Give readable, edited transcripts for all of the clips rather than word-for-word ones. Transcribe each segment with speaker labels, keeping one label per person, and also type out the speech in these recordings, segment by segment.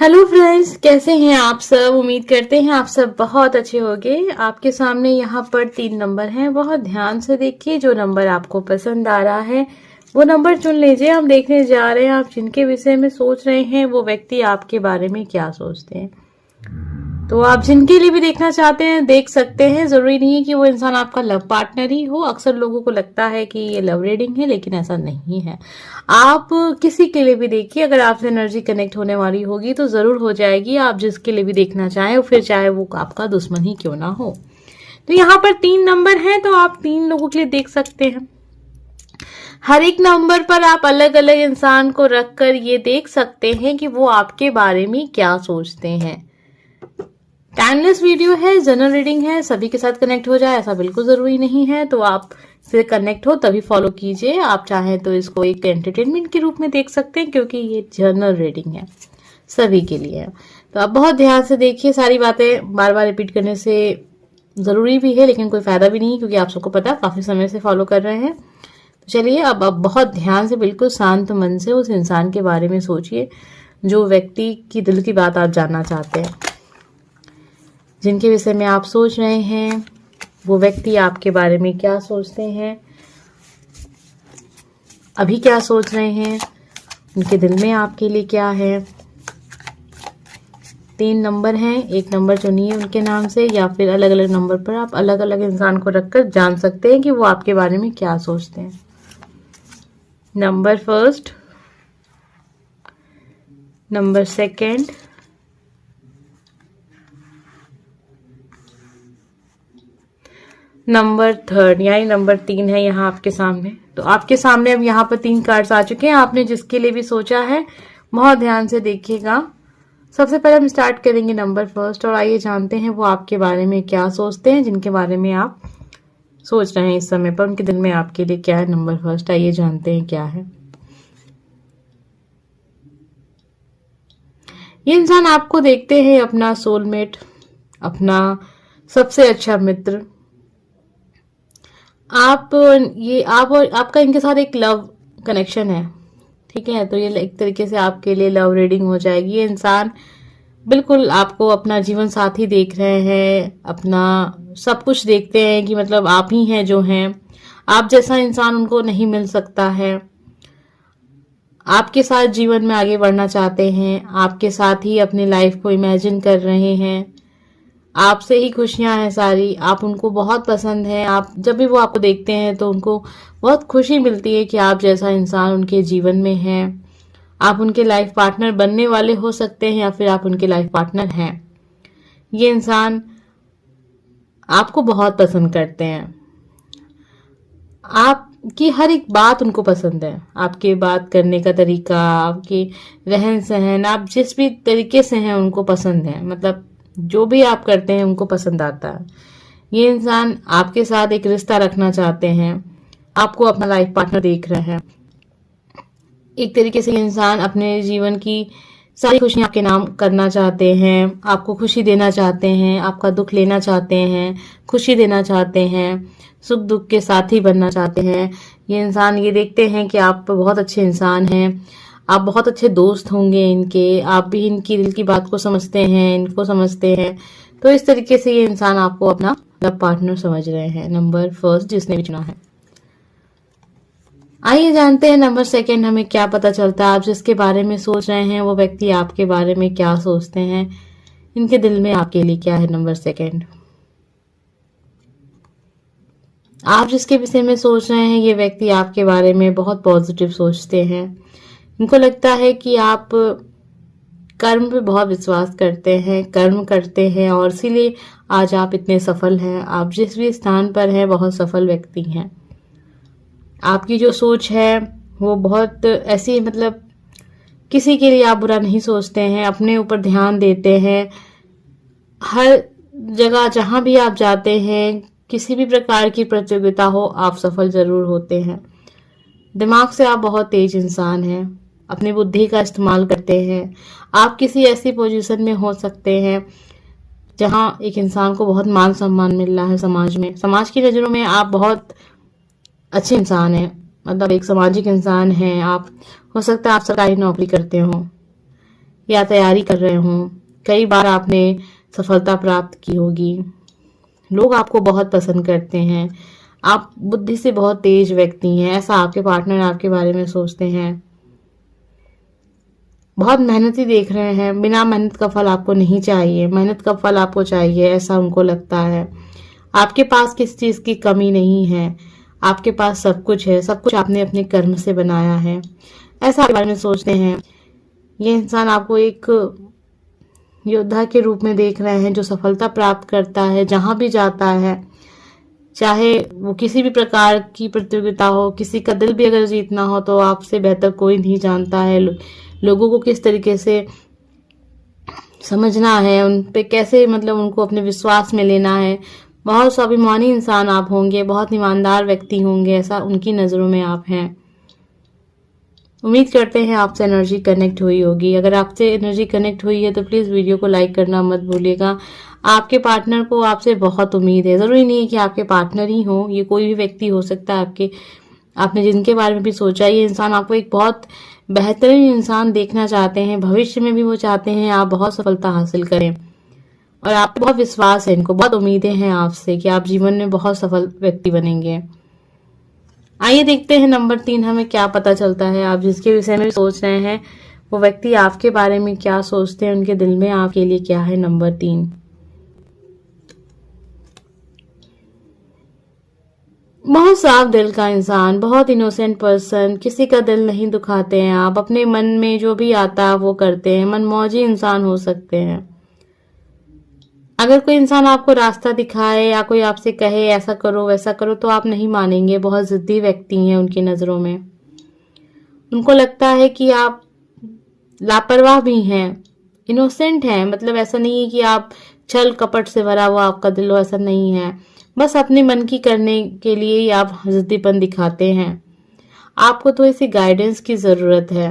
Speaker 1: Hello friends, कैसे हैं आप सब। उम्मीद करते हैं आप सब बहुत अच्छे होंगे। आपके सामने यहाँ पर 3 नंबर हैं। बहुत ध्यान से देखिए, जो नंबर आपको पसंद आ रहा है वो नंबर चुन लीजिए। हम देखने जा रहे हैं आप जिनके विषय में सोच रहे हैं वो व्यक्ति आपके बारे में क्या सोचते हैं। तो आप जिनके लिए भी देखना चाहते हैं देख सकते हैं। जरूरी नहीं है कि वो इंसान आपका लव पार्टनर ही हो। अक्सर लोगों को लगता है कि ये लव रीडिंग है, लेकिन ऐसा नहीं है। आप किसी के लिए भी देखिए, अगर आपसे एनर्जी कनेक्ट होने वाली होगी तो जरूर हो जाएगी। आप जिसके लिए भी देखना चाहें, फिर चाहे वो आपका दुश्मन ही क्यों ना हो। तो यहाँ पर 3 नंबर हैं, तो आप 3 लोगों के लिए देख सकते हैं। हर एक नंबर पर आप अलग अलग इंसान को रखकर ये देख सकते हैं कि वो आपके बारे में क्या सोचते हैं। टाइमलेस वीडियो है, जनरल रीडिंग है, सभी के साथ कनेक्ट हो जाए ऐसा बिल्कुल जरूरी नहीं है। तो आप से कनेक्ट हो तभी फॉलो कीजिए। आप चाहें तो इसको एक एंटरटेनमेंट के रूप में देख सकते हैं, क्योंकि ये जनरल रीडिंग है, सभी के लिए है। तो आप बहुत ध्यान से देखिए। सारी बातें बार बार रिपीट करने से जरूरी भी है, लेकिन कोई फायदा भी नहीं, क्योंकि आप सबको पता है काफी समय से फॉलो कर रहे हैं। तो चलिए अब बहुत ध्यान से, बिल्कुल शांत मन से उस इंसान के बारे में सोचिए जो व्यक्ति की दिल की बात आप जानना चाहते हैं। जिनके विषय में आप सोच रहे हैं वो व्यक्ति आपके बारे में क्या सोचते हैं, अभी क्या सोच रहे हैं, उनके दिल में आपके लिए क्या है। 3 नंबर हैं, एक नंबर चुनिए उनके नाम से, या फिर अलग अलग नंबर पर आप अलग अलग इंसान को रखकर जान सकते हैं कि वो आपके बारे में क्या सोचते हैं। Number first, number second, number third, यानी नंबर 3 है यहाँ आपके सामने। तो आपके सामने अब यहाँ पर 3 कार्ड्स आ चुके हैं। आपने जिसके लिए भी सोचा है बहुत ध्यान से देखिएगा। सबसे पहले हम स्टार्ट करेंगे नंबर फर्स्ट, और आइए जानते हैं वो आपके बारे में क्या सोचते हैं। जिनके बारे में आप सोच रहे हैं इस समय पर, उनके दिल में आपके लिए क्या है। नंबर फर्स्ट, आइए जानते हैं क्या है। ये इंसान आपको देखते हैं अपना सोलमेट, अपना सबसे अच्छा मित्र। आप और आपका इनके साथ एक लव कनेक्शन है, ठीक है। तो ये एक तरीके से आपके लिए लव रीडिंग हो जाएगी। ये इंसान बिल्कुल आपको अपना जीवन साथी देख रहे हैं, अपना सब कुछ देखते हैं कि मतलब आप ही हैं जो हैं। आप जैसा इंसान उनको नहीं मिल सकता है। आपके साथ जीवन में आगे बढ़ना चाहते हैं, आपके साथ ही अपनी लाइफ को इमेजिन कर रहे हैं। आपसे ही खुशियां हैं सारी, आप उनको बहुत पसंद हैं। आप जब भी वो आपको देखते हैं तो उनको बहुत खुशी मिलती है कि आप जैसा इंसान उनके जीवन में है। आप उनके लाइफ पार्टनर बनने वाले हो सकते हैं, या फिर आप उनके लाइफ पार्टनर हैं। ये इंसान आपको बहुत पसंद करते हैं। आपकी हर एक बात उनको पसंद है। आपके बात करने का तरीका, आपके रहन सहन, आप जिस भी तरीके से हैं उनको पसंद है। मतलब जो भी आप करते हैं उनको पसंद आता है। ये इंसान आपके साथ एक रिश्ता रखना चाहते हैं, आपको अपना लाइफ पार्टनर देख रहे हैं। एक तरीके से ये इंसान अपने जीवन की सारी खुशियां आपके नाम करना चाहते हैं, आपको खुशी देना चाहते हैं, आपका दुख लेना चाहते हैं, खुशी देना चाहते हैं, सुख दुख के साथी बनना चाहते हैं। ये इंसान ये देखते हैं कि आप बहुत अच्छे इंसान हैं, आप बहुत अच्छे दोस्त होंगे इनके, आप भी इनकी दिल की बात को समझते हैं, इनको समझते हैं। तो इस तरीके से ये इंसान आपको अपना लव पार्टनर समझ रहे हैं। नंबर फर्स्ट जिसने भी चुना है। आइए जानते हैं नंबर सेकंड हमें क्या पता चलता है। आप जिसके बारे में सोच रहे हैं वो व्यक्ति आपके बारे में क्या सोचते हैं, इनके दिल में आपके लिए क्या है। नंबर सेकंड, आप जिसके विषय में सोच रहे हैं ये व्यक्ति आपके बारे में बहुत पॉजिटिव सोचते हैं। इनको लगता है कि आप कर्म पे बहुत विश्वास करते हैं, कर्म करते हैं, और इसीलिए आज आप इतने सफल हैं। आप जिस भी स्थान पर हैं बहुत सफल व्यक्ति हैं। आपकी जो सोच है वो बहुत ऐसी, मतलब किसी के लिए आप बुरा नहीं सोचते हैं, अपने ऊपर ध्यान देते हैं। हर जगह जहां भी आप जाते हैं, किसी भी प्रकार की प्रतियोगिता हो, आप सफल जरूर होते हैं। दिमाग से आप बहुत तेज इंसान हैं, अपनी बुद्धि का इस्तेमाल करते हैं। आप किसी ऐसी पोजीशन में हो सकते हैं जहां एक इंसान को बहुत मान सम्मान मिल रहा है समाज में। समाज की नजरों में आप बहुत अच्छे इंसान हैं, मतलब एक सामाजिक इंसान हैं आप। हो सकता है आप सरकारी नौकरी करते हो। या तैयारी कर रहे हों, कई बार आपने सफलता प्राप्त की होगी। लोग आपको बहुत पसंद करते हैं, आप बुद्धि से बहुत तेज व्यक्ति हैं, ऐसा आपके पार्टनर आपके बारे में सोचते हैं। बहुत मेहनती देख रहे हैं, बिना मेहनत का फल आपको नहीं चाहिए, मेहनत का फल आपको चाहिए, ऐसा उनको लगता है। आपके पास किस चीज की कमी नहीं है, आपके पास सब कुछ है, सब कुछ आपने अपने कर्म से बनाया है, ऐसा आपके बारे में सोचते हैं। ये इंसान आपको एक योद्धा के रूप में देख रहे हैं जो सफलता प्राप्त करता है जहां भी जाता है, चाहे वो किसी भी प्रकार की प्रतियोगिता हो, किसी का दिल भी अगर जीतना हो तो आपसे बेहतर कोई नहीं जानता है। लोगों को किस तरीके से समझना है, उन पे कैसे मतलब उनको अपने विश्वास में लेना है। बहुत स्वाभिमानी इंसान आप होंगे, बहुत ईमानदार व्यक्ति होंगे, ऐसा उनकी नजरों में आप हैं। उम्मीद करते हैं आपसे एनर्जी कनेक्ट हुई होगी। अगर आपसे एनर्जी कनेक्ट हुई है तो प्लीज वीडियो को लाइक करना मत भूलिएगा। आपके पार्टनर को आपसे बहुत उम्मीद है, जरूरी नहीं है कि आपके पार्टनर ही हो, ये कोई भी व्यक्ति हो सकता है आपके, आपने जिनके बारे में भी सोचा। ये इंसान आपको एक बहुत बेहतरीन इंसान देखना चाहते हैं, भविष्य में भी वो चाहते हैं आप बहुत सफलता हासिल करें, और आप बहुत विश्वास है इनको, बहुत उम्मीदें हैं आपसे कि आप जीवन में बहुत सफल व्यक्ति बनेंगे। आइए देखते हैं नंबर 3 हमें क्या पता चलता है। आप जिसके विषय में सोच रहे हैं वो व्यक्ति आपके बारे में क्या सोचते हैं, उनके दिल में आपके लिए क्या है। नंबर 3, बहुत साफ दिल का इंसान, बहुत इनोसेंट पर्सन, किसी का दिल नहीं दुखाते हैं आप, अपने मन में जो भी आता है वो करते हैं, मनमौजी इंसान हो सकते हैं। अगर कोई इंसान आपको रास्ता दिखाए या कोई आपसे कहे ऐसा करो वैसा करो तो आप नहीं मानेंगे, बहुत जिद्दी व्यक्ति हैं उनकी नजरों में। उनको लगता है कि आप लापरवाह भी हैं, इनोसेंट हैं, मतलब ऐसा नहीं है कि आप छल कपट से भरा हुआ आपका दिल हो, ऐसा नहीं है। बस अपने मन की करने के लिए ही आप जिद्दीपन दिखाते हैं। आपको तो इसी गाइडेंस की जरूरत है।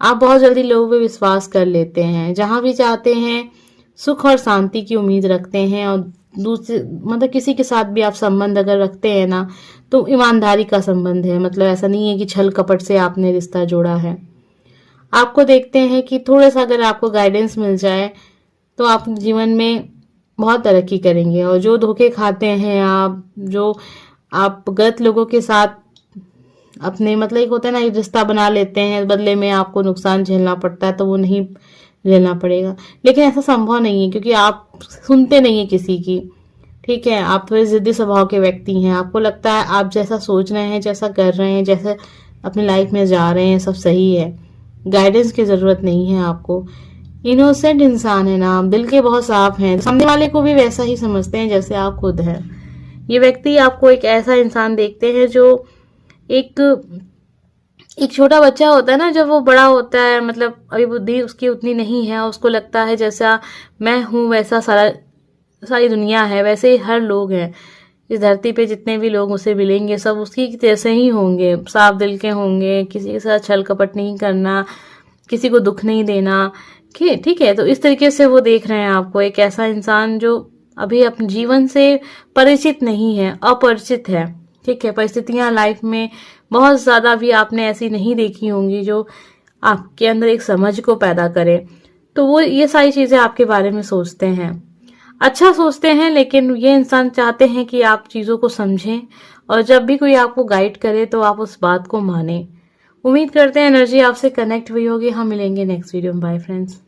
Speaker 1: आप बहुत जल्दी लोगों पे विश्वास कर लेते हैं, जहां भी चाहते हैं सुख और शांति की उम्मीद रखते हैं, और दूसरे मतलब किसी के साथ भी आप संबंध अगर रखते हैं ना तो ईमानदारी का संबंध है, मतलब ऐसा नहीं है कि छल कपट से आपने रिश्ता जोड़ा है। आपको देखते हैं कि थोड़ा सा अगर आपको गाइडेंस मिल जाए तो आप जीवन में बहुत तरक्की करेंगे। और जो धोखे खाते हैं आप, जो आप गलत लोगों के साथ अपने मतलब एक होता है ना, एक रिश्ता बना लेते हैं, बदले में आपको नुकसान झेलना पड़ता है, तो वो नहीं लेना पड़ेगा। लेकिन ऐसा संभव नहीं है क्योंकि आप सुनते नहीं है किसी की, ठीक है। आप थोड़े जिद्दी स्वभाव के व्यक्ति हैं, आपको लगता है आप जैसा सोच रहे हैं, जैसा कर रहे हैं, जैसे अपनी लाइफ में जा रहे हैं सब सही है, गाइडेंस की जरूरत नहीं है आपको। इनोसेंट इंसान है ना आप, दिल के बहुत साफ हैं, सामने वाले को भी वैसा ही समझते हैं जैसे आप खुद हैं। ये व्यक्ति आपको एक ऐसा इंसान देखते हैं जो एक एक छोटा बच्चा होता है ना, जब वो बड़ा होता है, मतलब अभी बुद्धि उसकी उतनी नहीं है, उसको लगता है जैसा मैं हूं वैसा सारी दुनिया है, वैसे ही हर लोग हैं इस धरती पे, जितने भी लोग उसे मिलेंगे सब उसकी जैसे ही होंगे, साफ दिल के होंगे, किसी के साथ छल कपट नहीं करना, किसी को दुख नहीं देना, ठीक है। तो इस तरीके से वो देख रहे हैं आपको, एक ऐसा इंसान जो अभी अपने जीवन से परिचित नहीं है, अपरिचित है, ठीक है। परिस्थितियां लाइफ में बहुत ज्यादा भी आपने ऐसी नहीं देखी होंगी जो आपके अंदर एक समझ को पैदा करे, तो वो ये सारी चीजें आपके बारे में सोचते हैं, अच्छा सोचते हैं। लेकिन ये इंसान चाहते हैं कि आप चीजों को समझें, और जब भी कोई आपको गाइड करे तो आप उस बात को माने। उम्मीद करते हैं एनर्जी आपसे कनेक्ट हुई होगी। हम मिलेंगे नेक्स्ट वीडियो में। Bye friends.